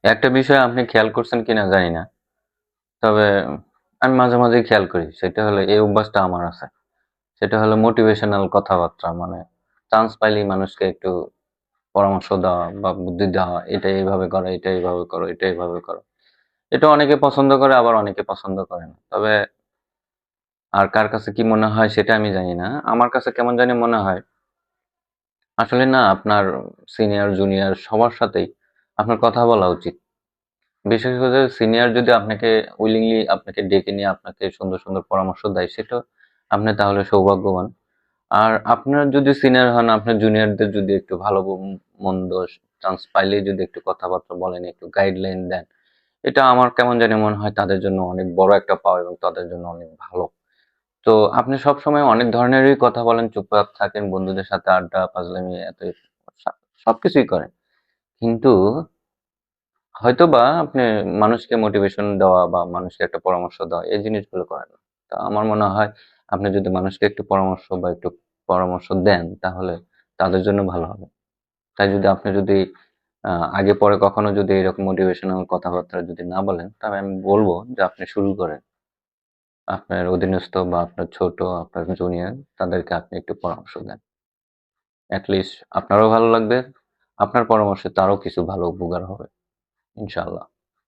একটা বিষয় আপনি খেয়াল করছেন কিনা জানি না। তবে আমি মাঝে, মাঝেই খেয়াল করি। সেটা হলো এই অভ্যাসটা আমার আছে। সেটা হলো মোটিভেশনাল কথাবার্তা। মানে চান্স পাইলেই মানুষকে একটু পরামর্শ দেওয়া বা বুদ্ধি দেওয়া, "এটা এইভাবে করো, এটা এইভাবে করো, এটা এইভাবে করো।" এটা অনেকে পছন্দ করে, আবার অনেকে পছন্দ করে না। তবে আর কার কাছে কি মনে হয় সেটা আমি জানি না। আমার কাছে কেমন জানি মনে হয়, আসলে না আপনার সিনিয়র, জুনিয়র সবার সাথেই আপনার কথা বলা উচিত। বিশেষ করে সিনিয়র যদি আপনাকে উইলিংলি আপনাকে ডেকে নিয়ে আপনাকে সুন্দর, সুন্দর পরামর্শ দেয়, সেটা আপনি তাহলে সৌভাগ্যবান। আর আপনার যদি সিনিয়র হন, আপনার জুনিয়রদের যদি একটু ভালো মন্দ চান্স পাইলেই যদি একটু কথাবার্তা বলেন, একটু গাইডলাইন দেন, এটা আমার কেমন জানি মনে হয় তাদের জন্য অনেক বড় একটা পাওয়া এবং তাদের জন্য অনেক ভালো। তো আপনি সবসময় অনেক ধরনেরই কথা বলেন, চুপচাপ থাকেন, বন্ধুদের সাথে আড্ডা, ফাজলামি এত সবকিছুই করেন। কিন্তু হয়তোবা আপনি মানুষকে মোটিভেশন দেওয়া বা মানুষকে একটা পরামর্শ দেওয়া এই জিনিসগুলো করেন না। তো আমার মনে হয় আপনি যদি মানুষকে একটু পরামর্শ বা একটু পরামর্শ দেন তাহলে তাদের জন্য ভালো হবে। তাই যদি আপনি যদি আগে পরে কখনো যদি এরকম মোটিভেশনাল কথাবার্তা যদি না বলেন, তবে আমি বলব যে আপনি শুরু করেন। আপনার অধীনস্থ বা আপনার ছোট, আপনার জুনিয়র তাদেরকে আপনি একটু পরামর্শ দেন। এট লিস্ট আপনারও ভালো লাগবে। আপনার পরামর্শে তারও কিছু ভালো উপকার হবে। ইনশাআল্লাহ।